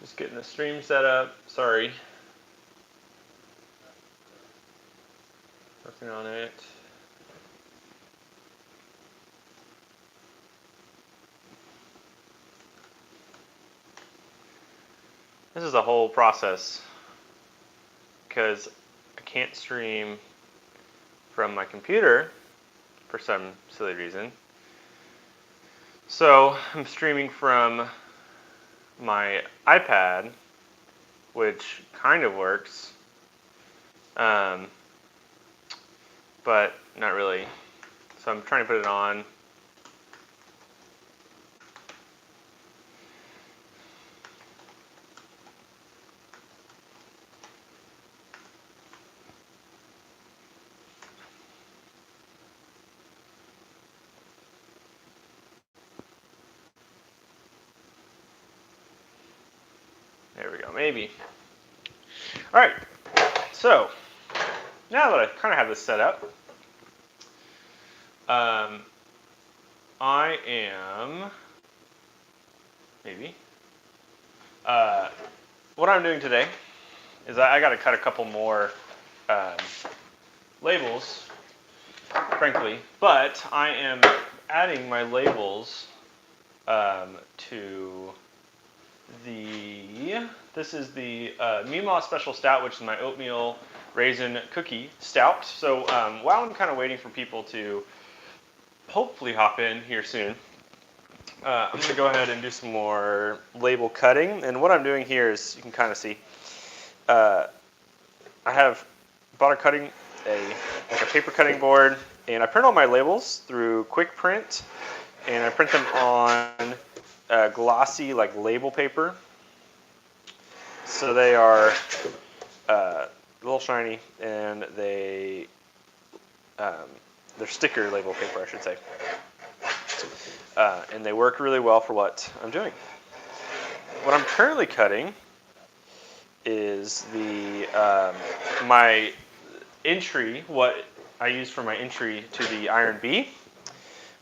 Just getting the stream set up. Sorry. Working on it. This is a whole process because I can't stream from my computer for some silly reason. So I'm streaming from my iPad, which kind of works, but not really. So I'm trying to put it on. There we go, maybe. All right, so now that I kind of have this set up, I am, maybe, what I'm doing today is I got to cut a couple more labels, frankly, but I am adding my labels to this is the Mead Special Stout, which is my oatmeal raisin cookie stout. So while I'm kind of waiting for people to hopefully hop in here soon, I'm going to go ahead and do some more label cutting. And what I'm doing here is, you can kind of see, I have bought a paper cutting board, and I print all my labels through Quick Print, and I print them on glossy like label paper. So they are a little shiny, and they're sticker label paper, I should say. And they work really well for what I'm doing. What I'm currently cutting is my entry, what I use for my entry to the Iron B,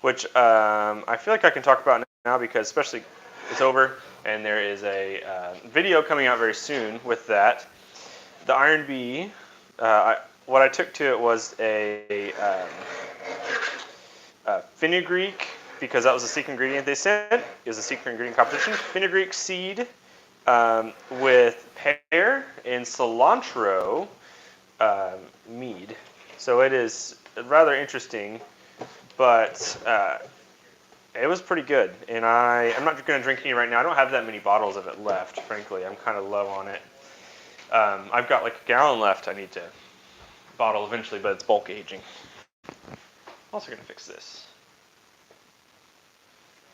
which I feel like I can talk about now because especially it's over and there is a video coming out very soon with that. The Iron B, what I took to it was a fenugreek, because that was a secret ingredient they said. It was a secret ingredient competition. Fenugreek seed with pear and cilantro mead. So it is rather interesting, but it was pretty good. And I'm not going to drink any right now. I don't have that many bottles of it left, frankly. I'm kind of low on it. I've got like a gallon left I need to bottle eventually, but it's bulk aging. Also going to fix this.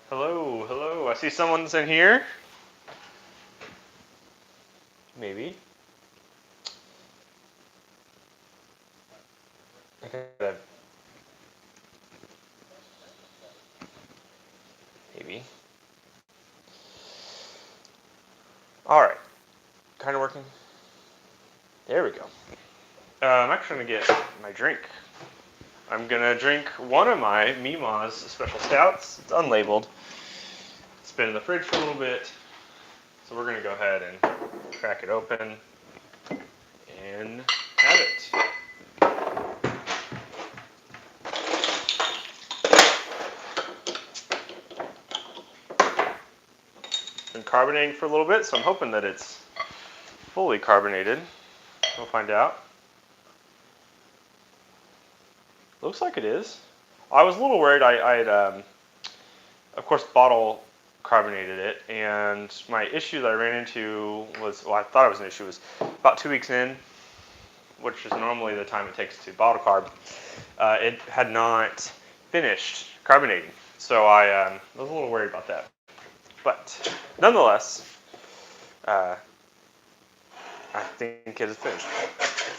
Hello, hello. I see someone's in here. Maybe. Okay. Maybe. All right. Kind of working. There we go. I'm actually going to get my drink. I'm going to drink one of my Mead's special stouts. It's unlabeled. It's been in the fridge for a little bit. So we're going to go ahead and crack it open and have it. Been carbonating for a little bit, so I'm hoping that it's fully carbonated. We'll find out. Looks like it is. I was a little worried. I had, of course, bottle carbonated it, and my issue that I ran into was, well, I thought it was an issue, was about 2 weeks in, which is normally the time it takes to bottle carb. It had not finished carbonating, so I was a little worried about that. But nonetheless, I think it is finished.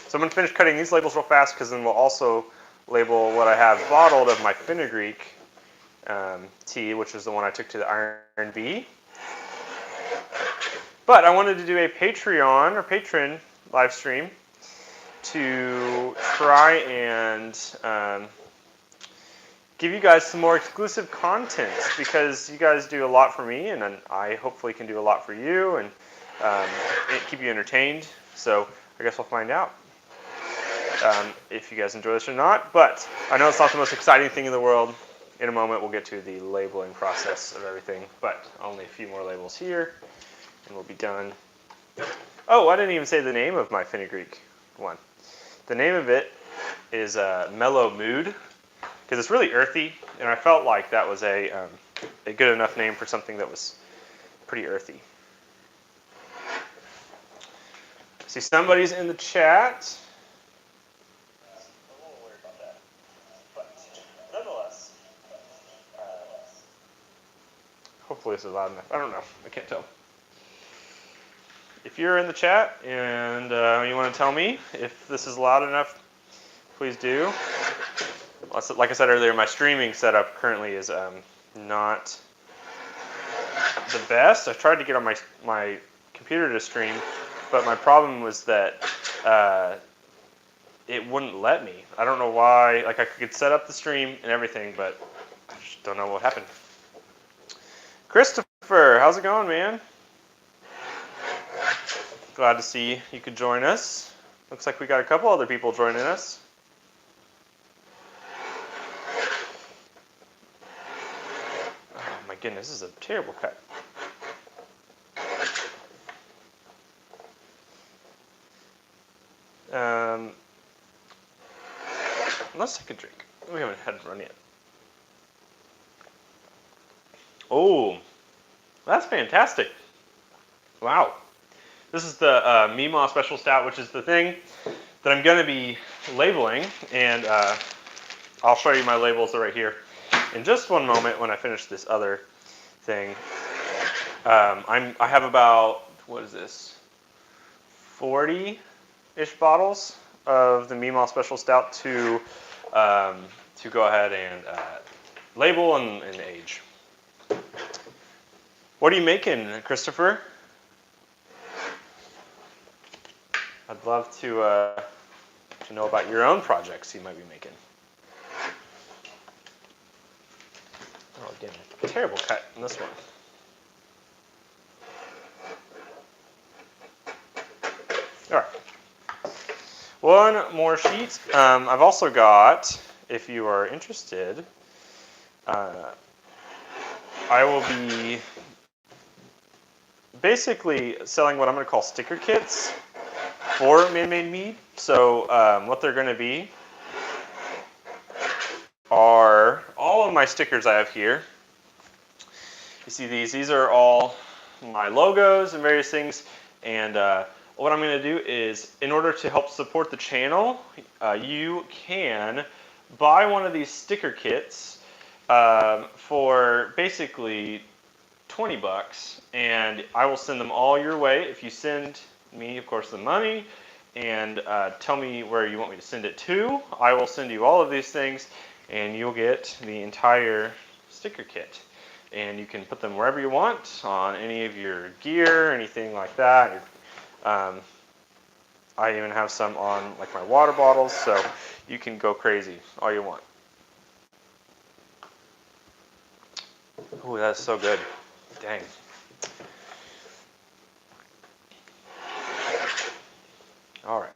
So I'm going to finish cutting these labels real fast, because then we'll also label what I have bottled of my fenugreek tea, which is the one I took to the Iron B. But I wanted to do a Patreon or patron live stream to try and give you guys some more exclusive content because you guys do a lot for me, and then I hopefully can do a lot for you and keep you entertained. So I guess we'll find out if you guys enjoy this or not. But I know it's not the most exciting thing in the world. In a moment, we'll get to the labeling process of everything, but only a few more labels here, and we'll be done. Oh, I didn't even say the name of my fenugreek one. The name of it is Mellow Mood, because it's really earthy, and I felt like that was a good enough name for something that was pretty earthy. See, somebody's in the chat. I'm a little worried about that, but nonetheless, hopefully this is loud enough. I don't know. I can't tell. If you're in the chat and you want to tell me if this is loud enough, please do. Like I said earlier, my streaming setup currently is not the best. I tried to get on my computer to stream, but my problem was that it wouldn't let me. I don't know why. Like, I could set up the stream and everything, but I just don't know what happened. Christopher, how's it going, man? Glad to see you could join us. Looks like we got a couple other people joining us. Oh my goodness, this is a terrible cut. Let's take a drink. We haven't had a run yet. Oh, that's fantastic. Wow. This is the Mead Special Stout, which is the thing that I'm going to be labeling, and I'll show you my labels right here in just one moment when I finish this other thing. I have about, what is this, 40-ish bottles of the Mead Special Stout to go ahead and label and age. What are you making, Christopher? I'd love to know about your own projects you might be making. Oh, again, a terrible cut in this one. All right. One more sheet. I've also got, if you are interested, I will be basically selling what I'm going to call sticker kits for man-made mead. So what they're going to be are all of my stickers I have here. You see these? These are all my logos and various things. And what I'm going to do is, in order to help support the channel, you can buy one of these sticker kits for basically $20, and I will send them all your way. If you send me, of course, the money, and tell me where you want me to send it to, I will send you all of these things, and you'll get the entire sticker kit. And you can put them wherever you want, on any of your gear, anything like that. I even have some on like my water bottles, so you can go crazy all you want. Ooh, that's so good. Dang. All right.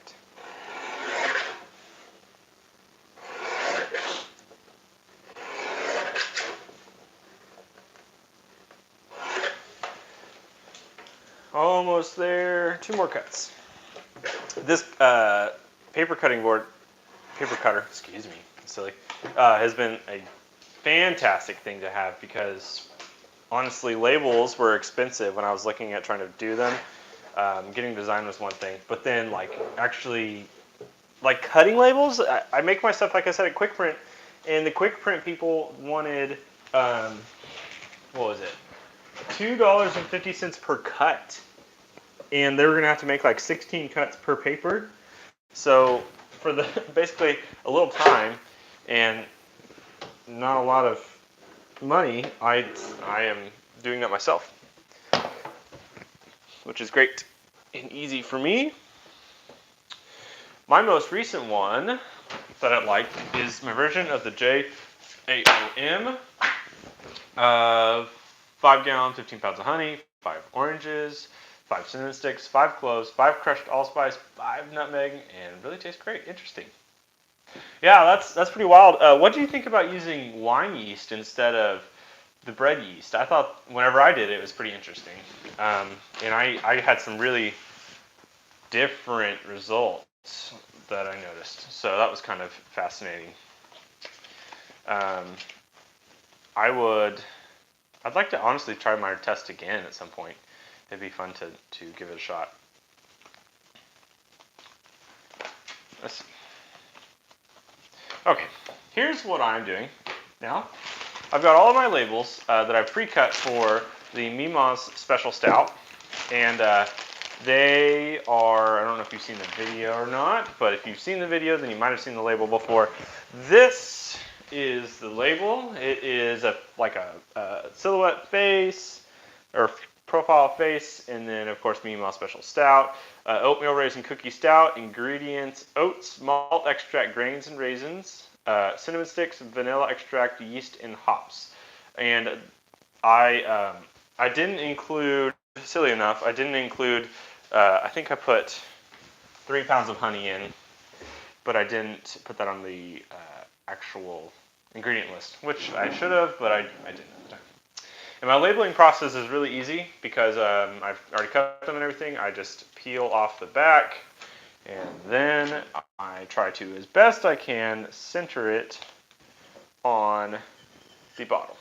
Almost there. 2 more cuts. This paper cutter, excuse me, silly, has been a fantastic thing to have because honestly, labels were expensive when I was looking at trying to do them. Getting design was one thing, but then actually cutting labels, I make my stuff, like I said, at Quick Print, and the Quick Print people wanted, what was it, $2.50 per cut, and they were gonna have to make like 16 cuts per paper. So for the basically a little time and not a lot of money, I am doing that myself, which is great and easy for me. My most recent one that I like is my version of the AOM, 5 gallons, 15 pounds of honey, 5 oranges, 5 cinnamon sticks, 5 cloves, 5 crushed allspice, 5 nutmeg, and really tastes great. Interesting. Yeah, that's pretty wild. What do you think about using wine yeast instead of the bread yeast? I thought whenever I did it, it was pretty interesting. And I had some really different results that I noticed. So that was kind of fascinating. I'd like to honestly try my test again at some point. It'd be fun to give it a shot. Let's see. Okay, here's what I'm doing now. I've got all of my labels that I've pre-cut for the Mead's Special Stout, and they are, I don't know if you've seen the video or not, but if you've seen the video, then you might have seen the label before. This is the label. It is like a silhouette face, or profile face, and then of course Mead's Special Stout. Oatmeal Raisin Cookie Stout. Ingredients: oats, malt extract, grains and raisins, cinnamon sticks, vanilla extract, yeast, and hops. And I didn't include, silly enough, I didn't include, I think I put 3 pounds of honey in, but I didn't put that on the actual ingredient list, which I should have, but I didn't at the time. And my labeling process is really easy because I've already cut them and everything. I just peel off the back, and then I try to, as best I can, center it on the bottle.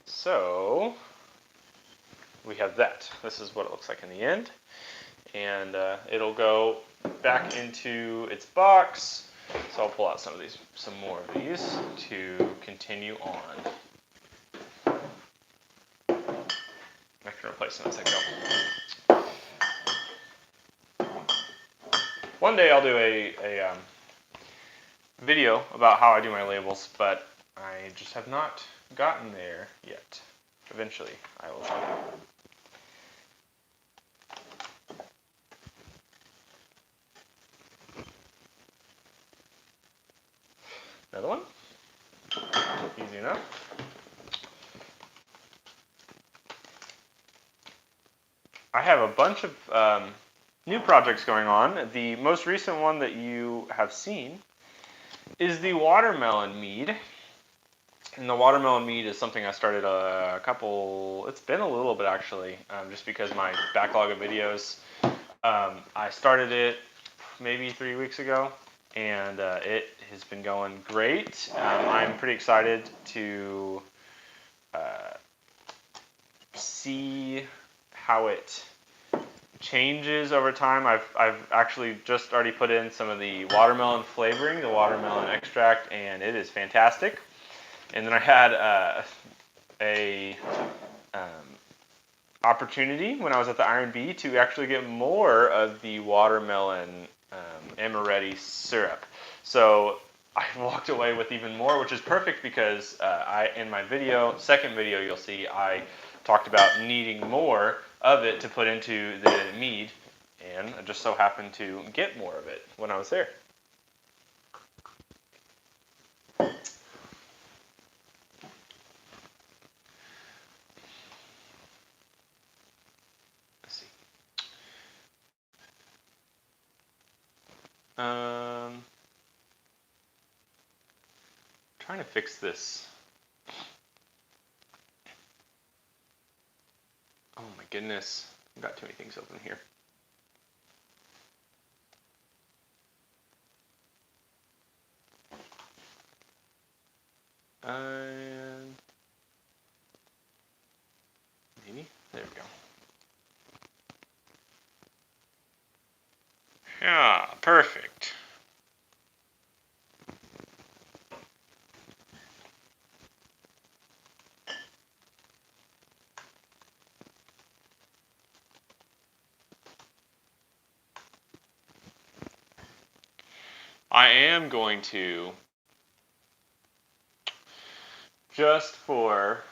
So we have that. This is what it looks like in the end. And it'll go back into its box. So I'll pull out some more of these to continue on. I can replace them as I go. One day I'll do a video about how I do my labels, but I just have not gotten there yet. Eventually, I will try that. Another one. Easy enough. I have a bunch of new projects going on. The most recent one that you have seen is the watermelon mead. And the watermelon mead is something I started it's been a little bit actually, just because my backlog of videos. I started it maybe 3 weeks ago, and it has been going great. I'm pretty excited to see how it changes over time. I've actually just already put in some of the watermelon flavoring, the watermelon extract, and it is fantastic. And then I had a opportunity when I was at the Iron Bee to actually get more of the watermelon amaretti syrup. So I walked away with even more, which is perfect because in my second video, you'll see I talked about needing more of it to put into the mead, and I just so happened to get more of it when I was there. Let's see. Trying to fix this. Oh my goodness, I've got too many things open here. Maybe, there we go. Yeah, perfect. I am going to, just for,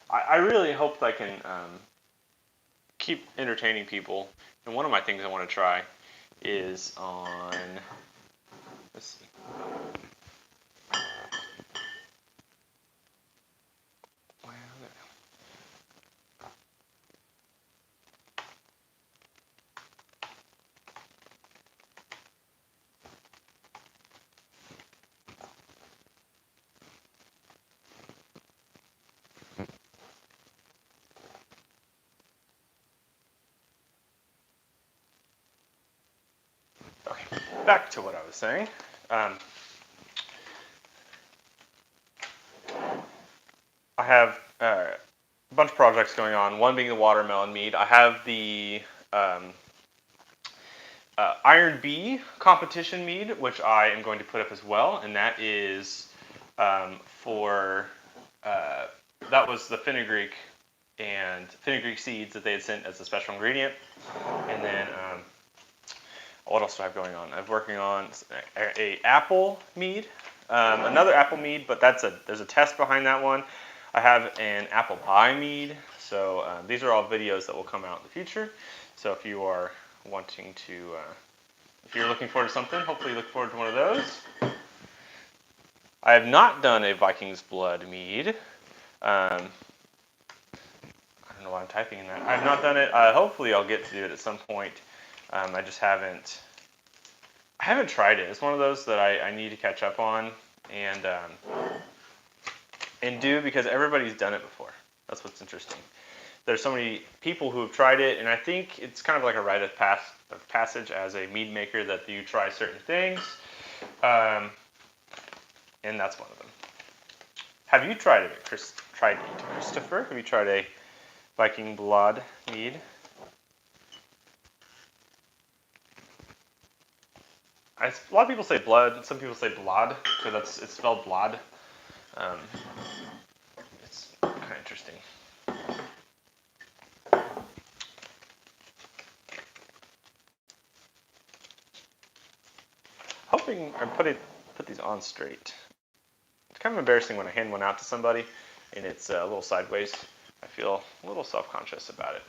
I really hope I can keep entertaining people. And one of my things I want to try is on, let's see. Okay, back to what I was saying. I have a bunch of projects going on, one being the watermelon mead. I have the Iron Bee competition mead, which I am going to put up as well, and that is that was the fenugreek and fenugreek seeds that they had sent as a special ingredient. And then what else do I have going on? I'm working on a apple mead, another apple mead, but there's a test behind that one. I have an apple pie mead. So these are all videos that will come out in the future. So if you are wanting to, if you're looking forward to something, hopefully look forward to one of those. I have not done a Viking's Blood mead. I don't know why I'm typing in that. I have not done it. Hopefully I'll get to do it at some point. I just haven't tried it. It's one of those that I need to catch up on and do because everybody's done it before. That's what's interesting. There's so many people who have tried it, and I think it's kind of like a rite of passage as a mead maker that you try certain things, and that's one of them. Have you tried it, Christopher? Have you tried a Viking Blood mead? A lot of people say blood. Some people say blod, so it's spelled blod. It's kind of interesting. Hoping I put these on straight. It's kind of embarrassing when I hand one out to somebody and it's a little sideways. I feel a little self-conscious about it.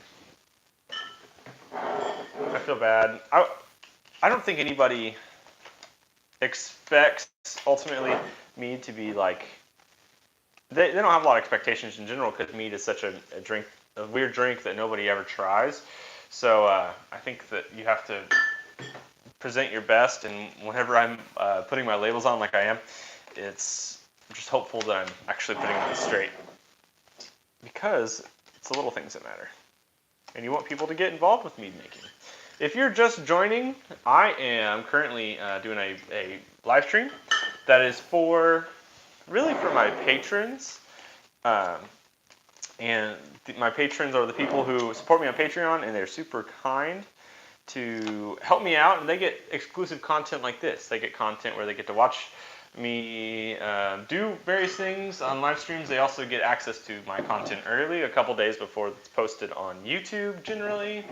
I feel bad. I don't think anybody expects ultimately mead to be like. They don't have a lot of expectations in general because mead is such a weird drink that nobody ever tries. So I think that you have to present your best, and whenever I'm putting my labels on like I am, I'm just hopeful that I'm actually putting them straight because it's the little things that matter. And you want people to get involved with mead making. If you're just joining, I am currently doing a live stream that is really for my patrons. And my patrons are the people who support me on Patreon, and they're super kind to help me out, and they get exclusive content like this. They get content where they get to watch me do various things on live streams. They also get access to my content early, a couple days before it's posted on YouTube generally,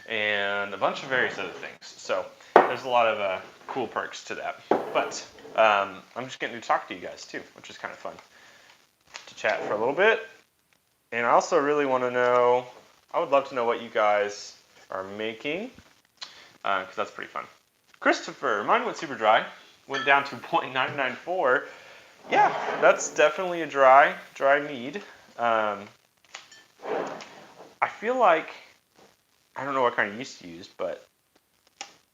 and a bunch of various other things. So there's a lot of cool perks to that. But I'm just getting to talk to you guys too, which is kind of fun to chat for a little bit. And I also really want to know, I would love to know what you guys are making, because that's pretty fun. Christopher, mine went super dry. Went down to 0.994. Yeah, that's definitely a dry mead. I feel like, I don't know what kind of yeast you used, but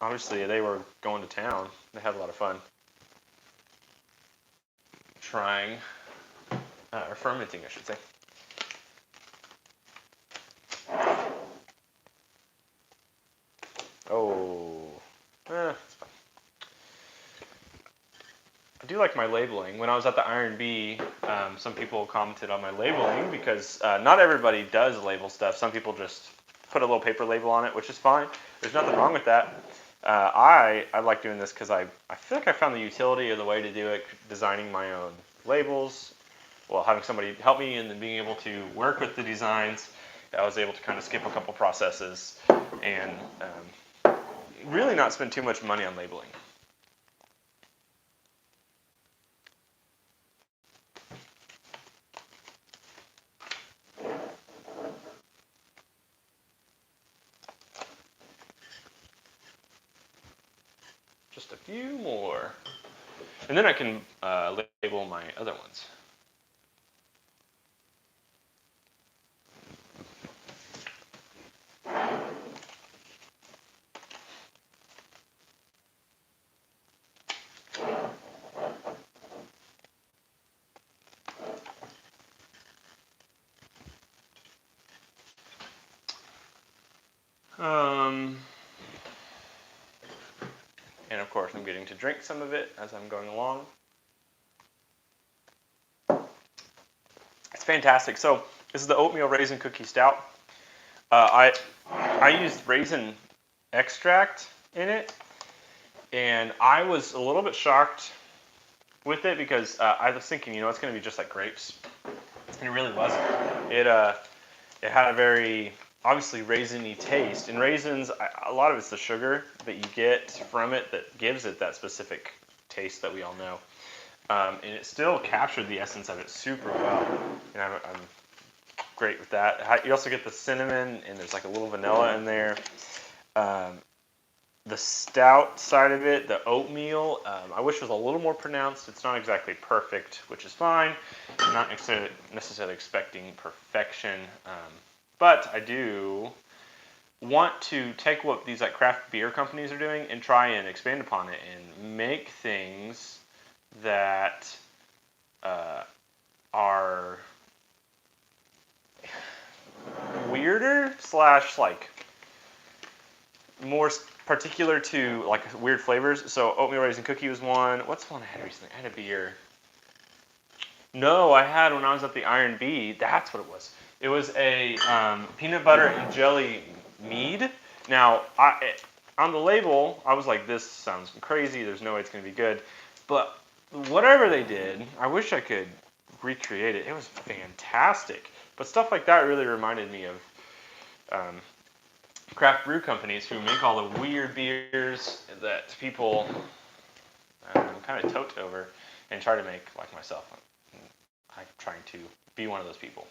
obviously they were going to town. They had a lot of fun trying, or fermenting, I should say. It's fine. I do like my labeling. When I was at the Iron Bee, some people commented on my labeling because not everybody does label stuff. Some people just put a little paper label on it, which is fine. There's nothing wrong with that. I like doing this because I feel like I found the utility of the way to do it, designing my own labels, well, having somebody help me and then being able to work with the designs. I was able to kind of skip a couple processes and really not spend too much money on labeling. Just a few more. And then I can label my other ones. And of course, I'm getting to drink some of it as I'm going along. It's fantastic. So this is the Oatmeal Raisin Cookie Stout. I used raisin extract in it, and I was a little bit shocked with it because I was thinking, you know, it's going to be just like grapes, and it really wasn't. It had a very obviously raisiny taste. And raisins, a lot of it's the sugar that you get from it that gives it that specific taste that we all know. And it still captured the essence of it super well. And I'm great with that. You also get the cinnamon, and there's like a little vanilla in there. The stout side of it, the oatmeal, I wish was a little more pronounced. It's not exactly perfect, which is fine. I'm not necessarily expecting perfection. But I do want to take what these like craft beer companies are doing and try and expand upon it and make things that are weirder slash like more particular to like weird flavors. So oatmeal raisin cookie was one. What's the one I had recently? I had a beer. No, I had when I was at the Iron Bee. That's what it was. It was a peanut butter and jelly mead. Now, on the label, I was like, this sounds crazy. There's no way it's going to be good. But whatever they did, I wish I could recreate it. It was fantastic. But stuff like that really reminded me of craft brew companies who make all the weird beers that people kind of tote over and try to make like myself. I'm trying to be one of those people.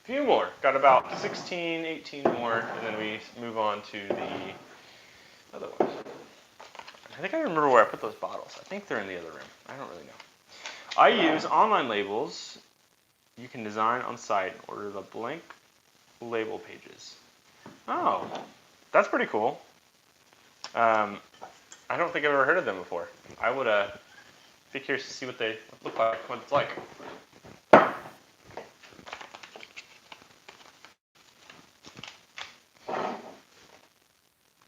Few more. Got about 16, 18 more, and then we move on to the other one. I think I remember where I put those bottles. I think they're in the other room. I don't really know. I use online labels. You can design on site and order the blank label pages. Oh, that's pretty cool. I don't think I've ever heard of them before. I would be curious to see what they look like, what it's like.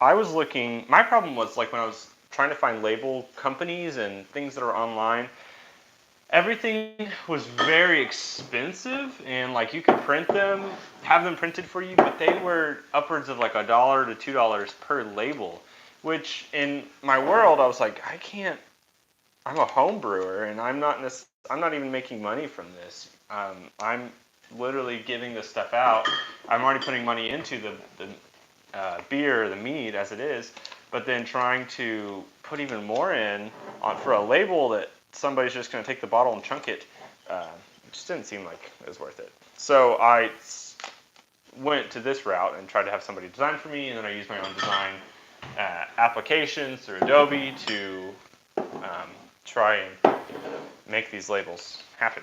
I was looking, my problem was like when I was trying to find label companies and things that are online, everything was very expensive, and like you could print them, have them printed for you, but they were upwards of like $1 to $2 per label, which in my world I was like, I'm a home brewer and I'm not even making money from this. I'm literally giving this stuff out. I'm already putting money into the beer, the mead as it is, but then trying to put even more in for a label that somebody's just going to take the bottle and chunk it, it just didn't seem like it was worth it. So I went to this route and tried to have somebody design for me, and then I used my own design applications through Adobe to try and make these labels happen.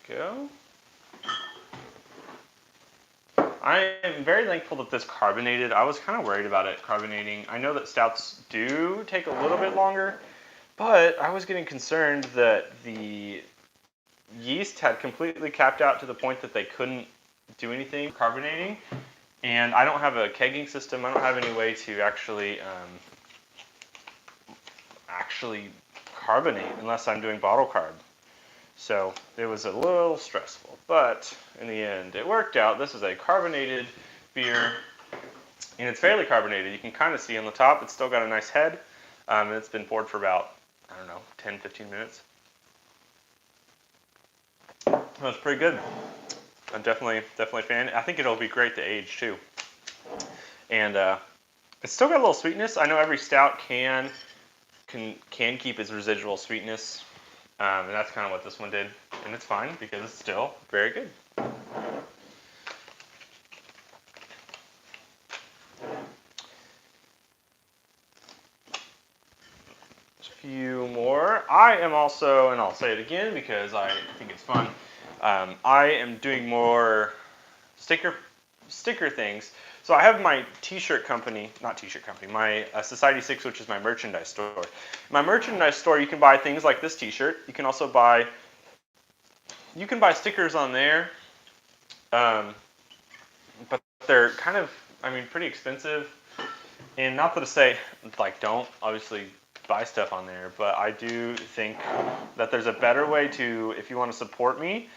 Go. I am very thankful that this carbonated. I was kind of worried about it carbonating. I know that stouts do take a little bit longer, but I was getting concerned that the yeast had completely capped out to the point that they couldn't do anything carbonating. And I don't have a kegging system. I don't have any way to actually carbonate unless I'm doing bottle carb. So it was a little stressful, but in the end it worked out. This is a carbonated beer, and it's fairly carbonated. You can kind of see on the top it's still got a nice head, and it's been poured for about, I don't know, 10, 15 minutes. That's pretty good. I'm definitely a fan. I think it'll be great to age too. And it's still got a little sweetness. I know every stout can keep its residual sweetness, and that's kind of what this one did. And it's fine because it's still very good. Few more. I am also, and I'll say it again because I think it's fun. I am doing more sticker things. So I have my t-shirt company, not t-shirt company, my Society 6, which is my merchandise store. My merchandise store, you can buy things like this t-shirt. You can also buy, stickers on there, but they're kind of, pretty expensive. And not that to say, like, don't obviously buy stuff on there, but I do think that there's a better way to, if you want to support me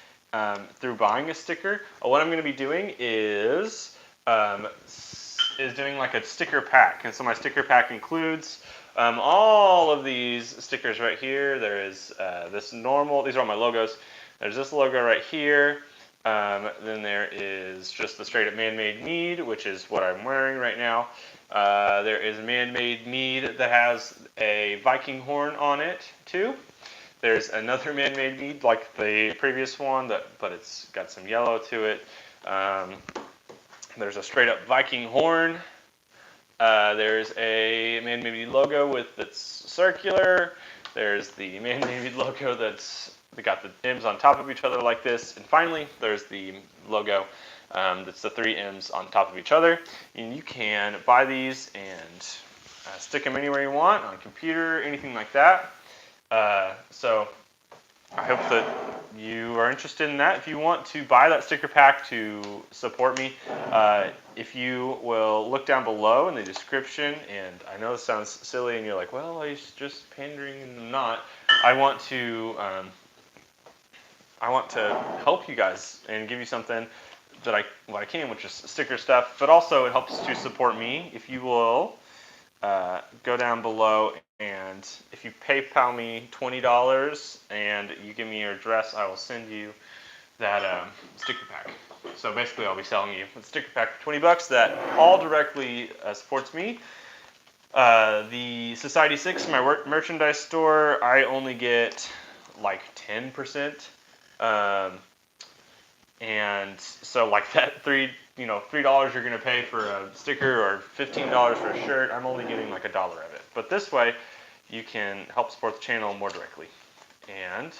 through buying a sticker. What I'm going to be doing is doing like a sticker pack. And so my sticker pack includes all of these stickers right here. There is this normal, these are all my logos. There's this logo right here. Then there is just the straight up man-made Mead, which is what I'm wearing right now. There is a man-made Mead that has a Viking horn on it too. There's another man-made Mead like the previous one, but it's got some yellow to it. There's a straight up Viking horn. There's a man-made Mead logo that's circular. There's the man-made Mead logo that's got the M's on top of each other like this. And finally, there's the logo that's the 3 M's on top of each other. And you can buy these and stick them anywhere you want, on a computer, anything like that. So I hope that you are interested in that. If you want to buy that sticker pack to support me, if you will look down below in the description, and I know this sounds silly and you're like, well, he's just pandering, and I'm not. I want to help you guys and give you something that I can, which is sticker stuff, but also it helps to support me. If you will go down below, and if you PayPal me $20 and you give me your address, I will send you that sticker pack. So basically, I'll be selling you a sticker pack for $20 that all directly supports me. The Society 6, my merchandise store, I only get like 10%. And so like that $3 you're gonna pay for a sticker or $15 for a shirt, I'm only getting like $1 of it. But this way, you can help support the channel more directly. And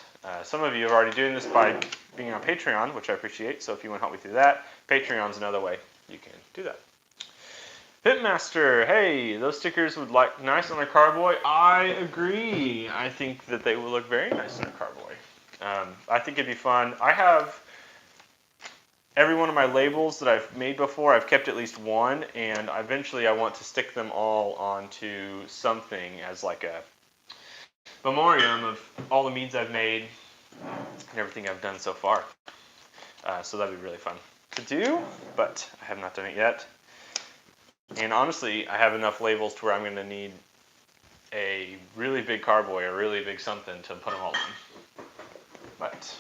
some of you are already doing this by being on Patreon, which I appreciate. So if you want to help me through that, Patreon's another way you can do that. Pitmaster, hey, those stickers would look nice on a carboy. I agree. I think that they will look very nice on a carboy. I think it'd be fun. I have every one of my labels that I've made before, I've kept at least one, and eventually I want to stick them all onto something as like a memoriam of all the meads I've made and everything I've done so far. So that'd be really fun to do, but I have not done it yet. And honestly, I have enough labels to where I'm going to need a really big carboy, a really big something to put them all in. But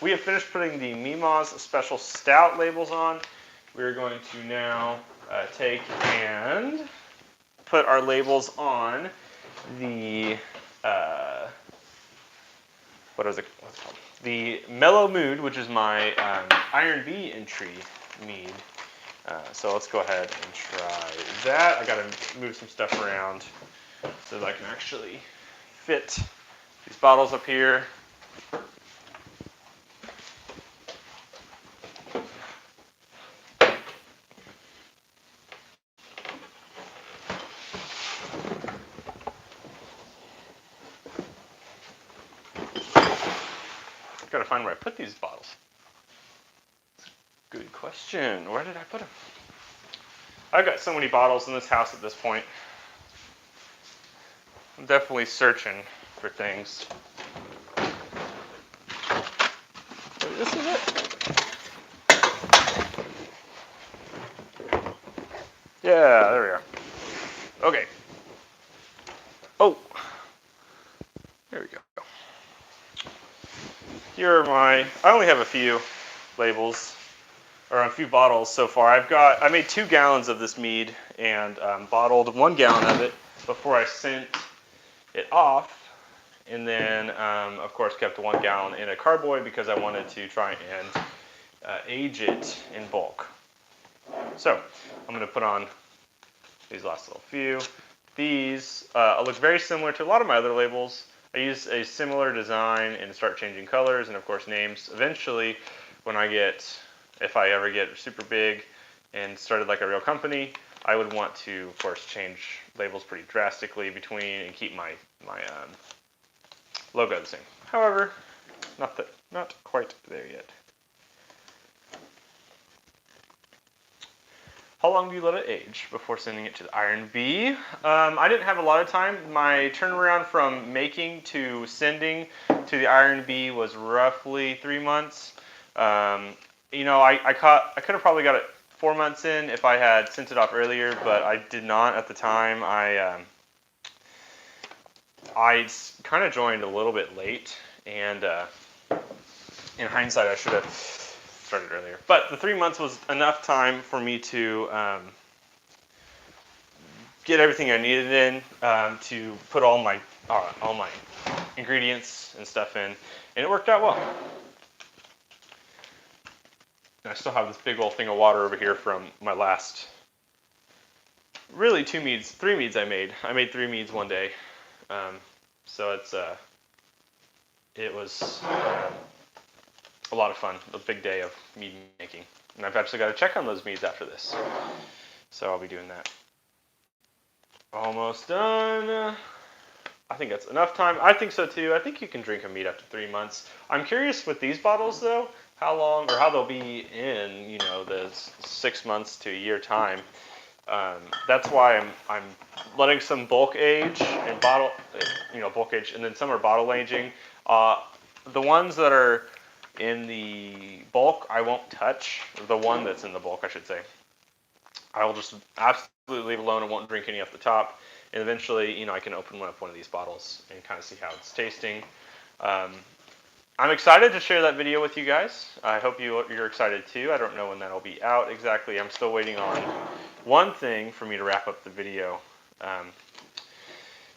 we have finished putting the Mead's Special Stout labels on. We're going to now take and put our labels on the what's it called? The Mellow Mood, which is my Iron B entry mead. So let's go ahead and try that. I got to move some stuff around so that I can actually fit these bottles up here. Gotta find where I put these bottles. Good question. Where did I put them? I've got so many bottles in this house at this point. I'm definitely searching for things. This is it. Yeah, there we are. Okay. Oh. There we go. Here are I only have a few labels. or a few bottles so far. I made 2 gallons of this mead and bottled 1 gallon of it before I sent it off. And then, of course, kept 1 gallon in a carboy because I wanted to try and age it in bulk. So I'm going to put on these last little few. These look very similar to a lot of my other labels. I use a similar design and start changing colors and, of course, names. Eventually, when if I ever get super big and started like a real company, I would want to, of course, change labels pretty drastically between and keep my logo the same. However, not quite there yet. How long do you let it age before sending it to the Iron Bee? I didn't have a lot of time. My turnaround from making to sending to the Iron Bee was roughly 3 months. You know, I could have probably got it 4 months in if I had sent it off earlier, but I did not at the time. I kind of joined a little bit late, and in hindsight, I should have started earlier. But the 3 months was enough time for me to get everything I needed in, to put all my ingredients and stuff in, and it worked out well. And I still have this big old thing of water over here from my last, really 3 meads I made. I made 3 meads one day. So it was a lot of fun, a big day of mead making. And I've actually got to check on those meads after this. So I'll be doing that. Almost done. I think that's enough time. I think so too. I think you can drink a mead after 3 months. I'm curious with these bottles though, how long or how they'll be in, you know, the 6 months to a year time. That's why I'm letting some bulk age and bulk age, and then some are bottle aging. The ones that are in the bulk, I won't touch. The one that's in the bulk, I should say. I will just absolutely leave alone and won't drink any off the top. And eventually, you know, I can open up one of these bottles and kind of see how it's tasting. I'm excited to share that video with you guys. I hope you're excited too. I don't know when that'll be out exactly. I'm still waiting on one thing for me to wrap up the video.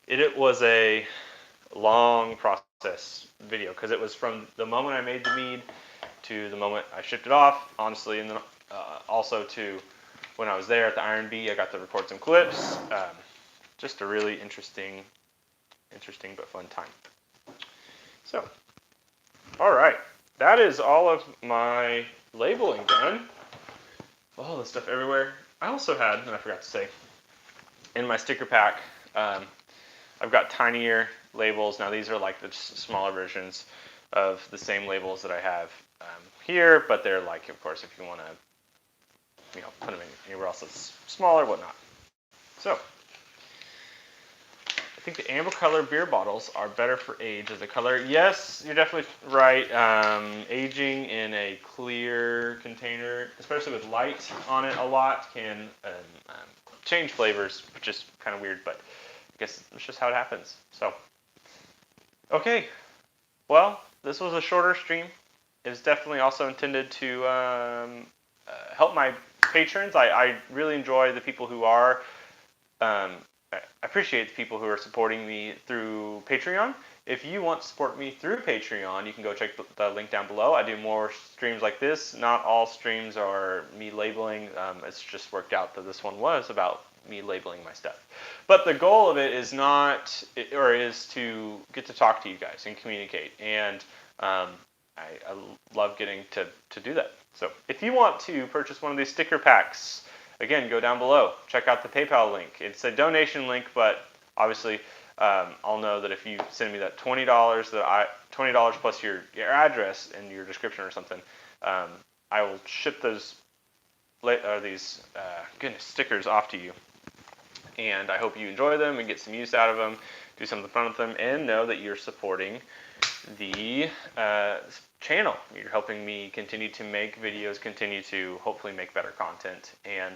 It was a long process video because it was from the moment I made the mead to the moment I shipped it off, honestly, and then also to when I was there at the Iron Bee. I got to record some clips. Just a really interesting but fun time. So, all right, that is all of my labeling done. All the stuff everywhere. I also had, and I forgot to say, in my sticker pack, I've got tinier labels. Now these are like the smaller versions of the same labels that I have here, but they're like, of course, if you want to, you know, put them anywhere else that's smaller, whatnot. So, I think the amber color beer bottles are better for age as a color. Yes, you're definitely right. Aging in a clear container, especially with light on it a lot, can change flavors, which is kind of weird, but I guess it's just how it happens. So, okay. Well, this was a shorter stream. It's definitely also intended to help my patrons. I really enjoy the people who are. I appreciate the people who are supporting me through Patreon. If you want to support me through Patreon, you can go check the link down below. I do more streams like this. Not all streams are me labeling. It's just worked out that this one was about me labeling my stuff. But the goal of it is is to get to talk to you guys and communicate. And I love getting to do that. So if you want to purchase one of these sticker packs, again, go down below. Check out the PayPal link. It's a donation link, but obviously I'll know that if you send me that $20 $20 plus your address and your description or something, I will ship these stickers off to you. And I hope you enjoy them and get some use out of them, do something fun with them, and know that you're supporting the channel. You're helping me continue to make videos, continue to hopefully make better content, and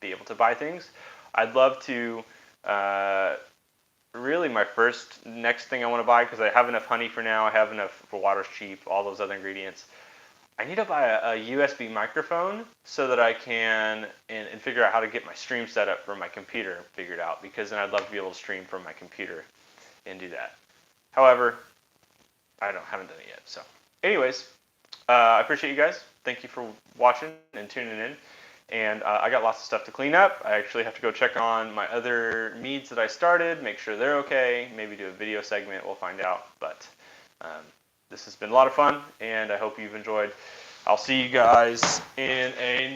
be able to buy things. I'd love to, really my next thing I want to buy, because I have enough honey for now, I have enough for water's cheap, all those other ingredients. I need to buy a USB microphone so that I can and figure out how to get my stream set up for my computer figured out, because then I'd love to be able to stream from my computer and do that. However, haven't done it yet. So, anyways, I appreciate you guys. Thank you for watching and tuning in. And I got lots of stuff to clean up. I actually have to go check on my other meads that I started, make sure they're okay, maybe do a video segment, we'll find out. But this has been a lot of fun, and I hope you've enjoyed. I'll see you guys in a